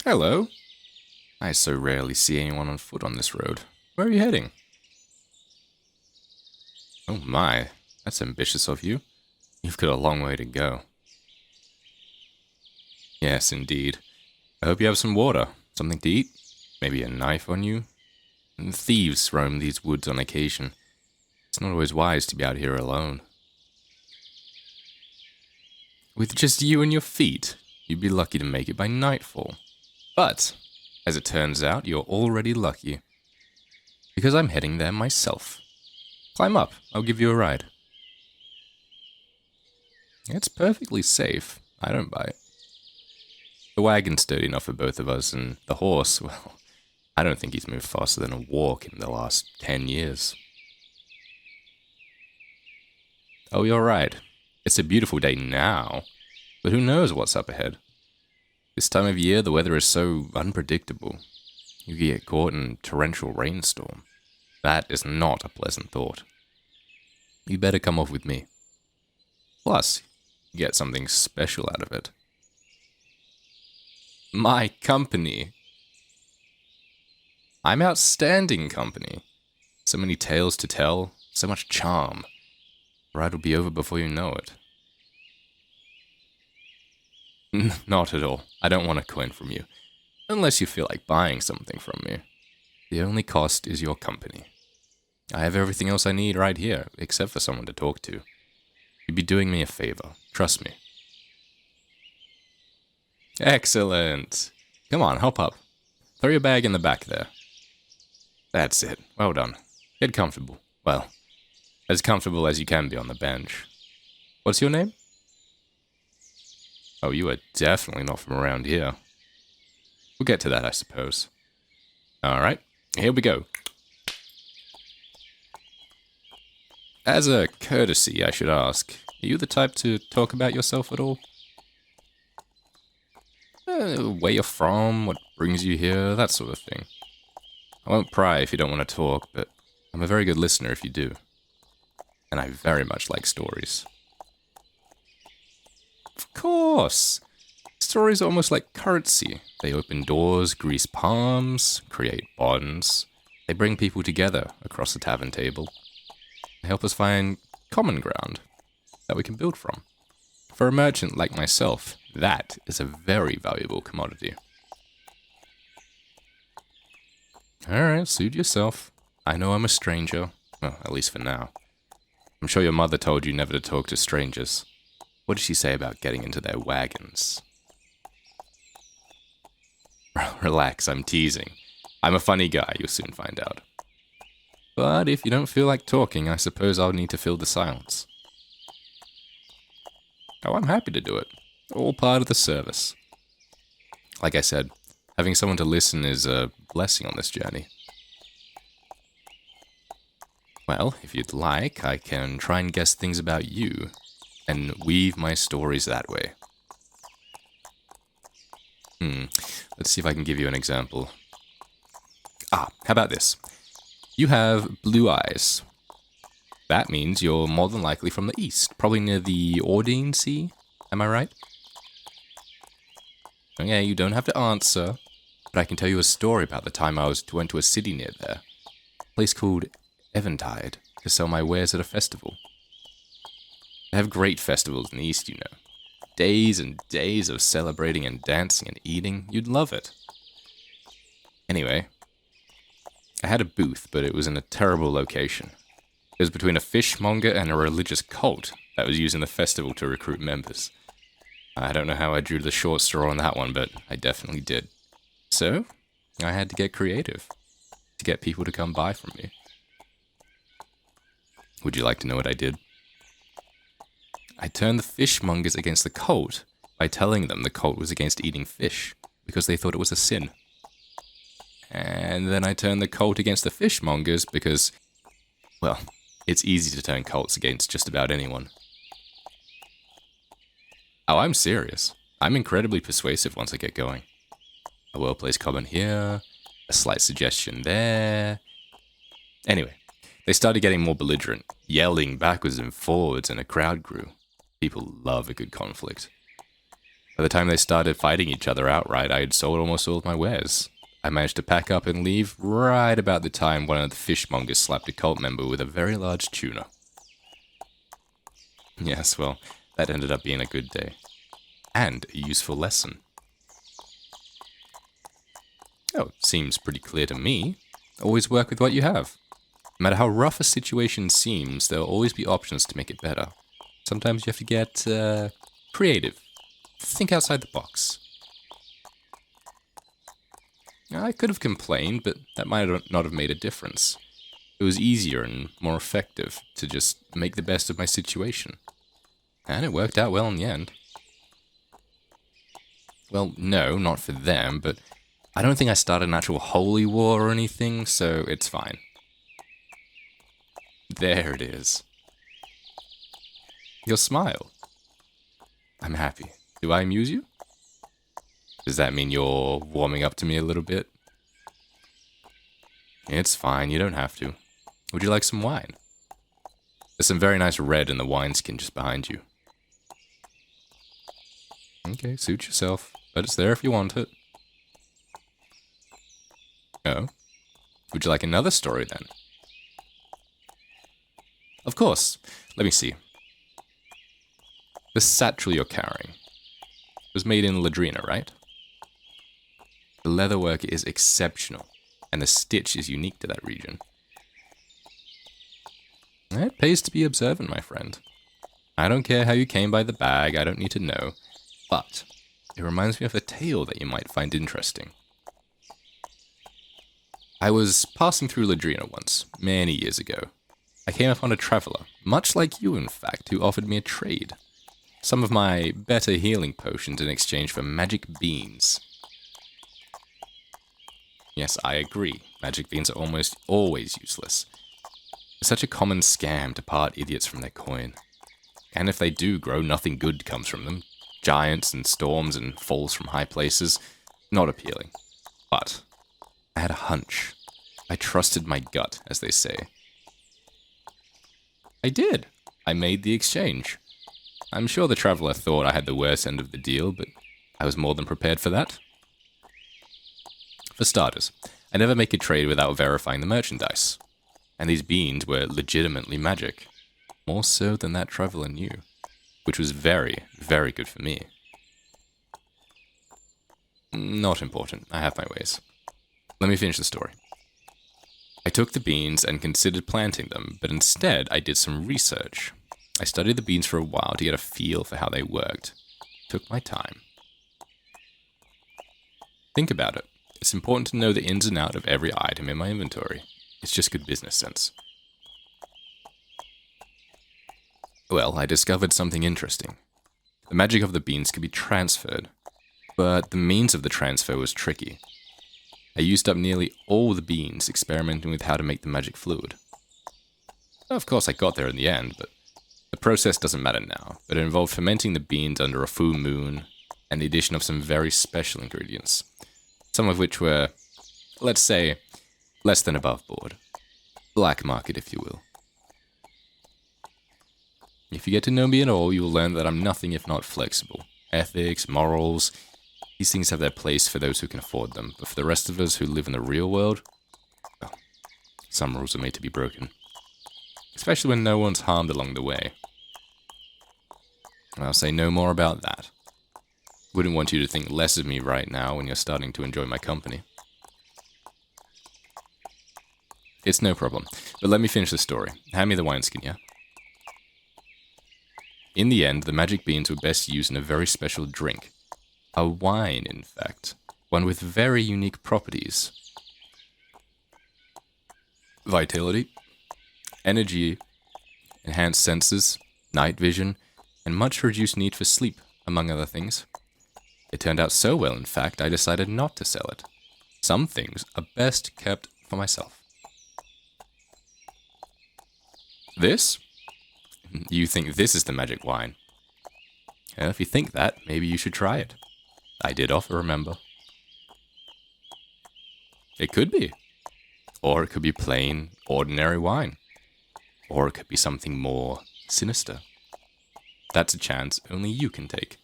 Hello. I so rarely see anyone on foot on this road. Where are you heading? Oh my, that's ambitious of you. You've got a long way to go. Yes, indeed. I hope you have some water, something to eat, maybe a knife on you. And thieves roam these woods on occasion. It's not always wise to be out here alone. With just you and your feet, you'd be lucky to make it by nightfall. But, as it turns out, you're already lucky. Because I'm heading there myself. Climb up, I'll give you a ride. It's perfectly safe. I don't bite. The wagon's sturdy enough for both of us, and the horse, well, I don't think he's moved faster than a walk in the last 10 years. Oh, you're right. It's a beautiful day now, but who knows what's up ahead? This time of year, the weather is so unpredictable. You get caught in a torrential rainstorm. That is not a pleasant thought. You better come off with me. Plus, you get something special out of it. My company. I'm outstanding company. So many tales to tell, so much charm. The ride will be over before you know it. Not at all. I don't want a coin from you. Unless you feel like buying something from me. The only cost is your company. I have everything else I need right here, except for someone to talk to. You'd be doing me a favor. Trust me. Excellent. Come on, hop up. Throw your bag in the back there. That's it. Well done. Get comfortable. Well, as comfortable as you can be on the bench. What's your name? Oh, you are definitely not from around here. We'll get to that, I suppose. Alright, here we go. As a courtesy, I should ask, are you the type to talk about yourself at all? Where you're from, what brings you here, that sort of thing. I won't pry if you don't want to talk, but I'm a very good listener if you do. And I very much like stories. Of course! Stories are almost like currency. They open doors, grease palms, create bonds. They bring people together across the tavern table. They help us find common ground that we can build from. For a merchant like myself, that is a very valuable commodity. Alright, suit yourself. I know I'm a stranger. Well, at least for now. I'm sure your mother told you never to talk to strangers. What did she say about getting into their wagons? Relax, I'm teasing. I'm a funny guy, you'll soon find out. But if you don't feel like talking, I suppose I'll need to fill the silence. Oh, I'm happy to do it. All part of the service. Like I said, having someone to listen is a blessing on this journey. Well, if you'd like, I can try and guess things about you, and weave my stories that way. Let's see if I can give you an example. How about this? You have blue eyes. That means you're more than likely from the east, probably near the Ordean Sea. Am I right? Okay, you don't have to answer, but I can tell you a story about the time I went to a city near there. A place called Eventide, to sell my wares at a festival. They have great festivals in the east, you know. Days and days of celebrating and dancing and eating. You'd love it. Anyway, I had a booth, but it was in a terrible location. It was between a fishmonger and a religious cult that was using the festival to recruit members. I don't know how I drew the short straw on that one, but I definitely did. So, I had to get creative to get people to come buy from me. Would you like to know what I did? I turned the fishmongers against the cult by telling them the cult was against eating fish because they thought it was a sin. And then I turned the cult against the fishmongers because, well, it's easy to turn cults against just about anyone. Oh, I'm serious. I'm incredibly persuasive once I get going. A well-placed comment here, a slight suggestion there. Anyway, they started getting more belligerent, yelling backwards and forwards, and a crowd grew. People love a good conflict. By the time they started fighting each other outright, I had sold almost all of my wares. I managed to pack up and leave right about the time one of the fishmongers slapped a cult member with a very large tuna. Yes, well, that ended up being a good day. And a useful lesson. Oh, seems pretty clear to me. Always work with what you have. No matter how rough a situation seems, there'll always be options to make it better. Sometimes you have to get creative. Think outside the box. I could have complained, but that might not have made a difference. It was easier and more effective to just make the best of my situation. And it worked out well in the end. Well, no, not for them, but I don't think I started an actual holy war or anything, so it's fine. There it is. Your smile. I'm happy. Do I amuse you? Does that mean you're warming up to me a little bit? It's fine, you don't have to. Would you like some wine? There's some very nice red in the wineskin just behind you. Okay, suit yourself, but it's there if you want it. Oh? Would you like another story then? Of course. Let me see. The satchel you're carrying was made in Ladrina, right? The leatherwork is exceptional, and the stitch is unique to that region. It pays to be observant, my friend. I don't care how you came by the bag, I don't need to know, but it reminds me of a tale that you might find interesting. I was passing through Ladrina once, many years ago. I came upon a traveler, much like you in fact, who offered me a trade. Some of my better healing potions in exchange for magic beans. Yes, I agree. Magic beans are almost always useless. It's such a common scam to part idiots from their coin. And if they do grow, nothing good comes from them. Giants and storms and falls from high places. Not appealing. But I had a hunch. I trusted my gut, as they say. I did. I made the exchange. I'm sure the traveler thought I had the worst end of the deal, but I was more than prepared for that. For starters, I never make a trade without verifying the merchandise. And these beans were legitimately magic. More so than that traveler knew. Which was very, very good for me. Not important. I have my ways. Let me finish the story. I took the beans and considered planting them, but instead I did some research. I studied the beans for a while to get a feel for how they worked. Took my time. Think about it. It's important to know the ins and outs of every item in my inventory. It's just good business sense. Well, I discovered something interesting. The magic of the beans could be transferred, but the means of the transfer was tricky. I used up nearly all the beans experimenting with how to make the magic fluid. Of course, I got there in the end, but the process doesn't matter now, but it involved fermenting the beans under a full moon and the addition of some very special ingredients, some of which were, let's say, less than above board. Black market, if you will. If you get to know me at all, you will learn that I'm nothing if not flexible. Ethics, morals, these things have their place for those who can afford them, but for the rest of us who live in the real world, well, some rules are made to be broken. Especially when no one's harmed along the way. And I'll say no more about that. Wouldn't want you to think less of me right now when you're starting to enjoy my company. It's no problem, but let me finish the story. Hand me the wineskin, yeah? In the end, the magic beans were best used in a very special drink. A wine, in fact. One with very unique properties. Vitality, energy, enhanced senses, night vision, and much reduced need for sleep, among other things. It turned out so well, in fact, I decided not to sell it. Some things are best kept for myself. This? You think this is the magic wine? Well, if you think that, maybe you should try it. I did offer, remember? It could be. Or it could be plain, ordinary wine. Or it could be something more sinister. That's a chance only you can take.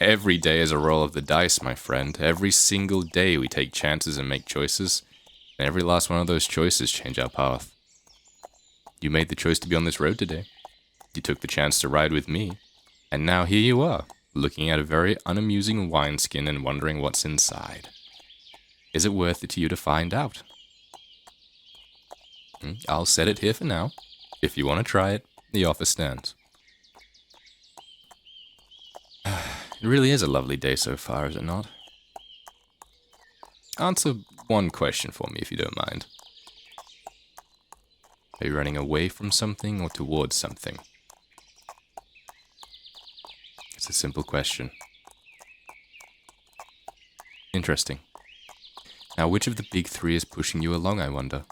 Every day is a roll of the dice, my friend. Every single day we take chances and make choices, and every last one of those choices change our path. You made the choice to be on this road today. You took the chance to ride with me, and now here you are, looking at a very unamusing wineskin and wondering what's inside. Is it worth it to you to find out? I'll set it here for now. If you want to try it, the offer stands. It really is a lovely day so far, is it not? Answer one question for me, if you don't mind. Are you running away from something or towards something? It's a simple question. Interesting. Now, which of the big three is pushing you along, I wonder?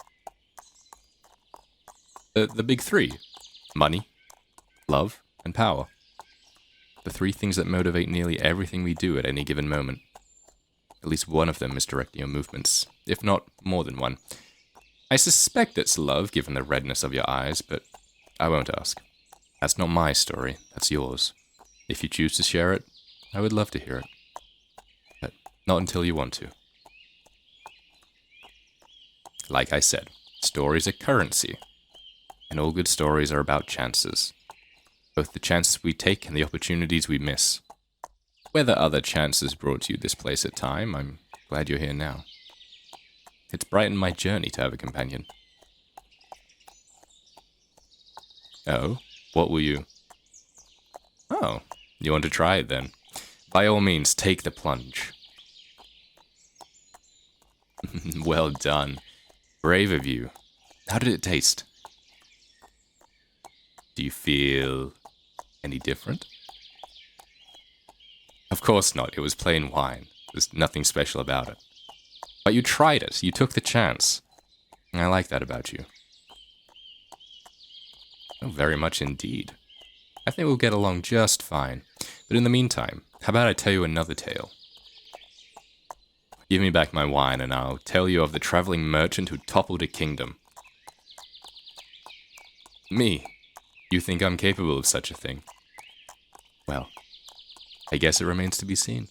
The big three. Money, love, and power. The three things that motivate nearly everything we do at any given moment. At least one of them is directing your movements, if not more than one. I suspect it's love, given the redness of your eyes, but I won't ask. That's not my story, that's yours. If you choose to share it, I would love to hear it. But not until you want to. Like I said, stories are currency. And all good stories are about chances. Both the chances we take and the opportunities we miss. Whether other chances brought you this place at time, I'm glad you're here now. It's brightened my journey to have a companion. Oh, what will you... Oh, you want to try it then? By all means, take the plunge. Well done. Brave of you. How did it taste? Do you feel any different? Of course not. It was plain wine. There's nothing special about it. But you tried it. You took the chance. I like that about you. Oh, very much indeed. I think we'll get along just fine. But in the meantime, how about I tell you another tale? Give me back my wine and I'll tell you of the traveling merchant who toppled a kingdom. Me. You think I'm capable of such a thing? Well, I guess it remains to be seen.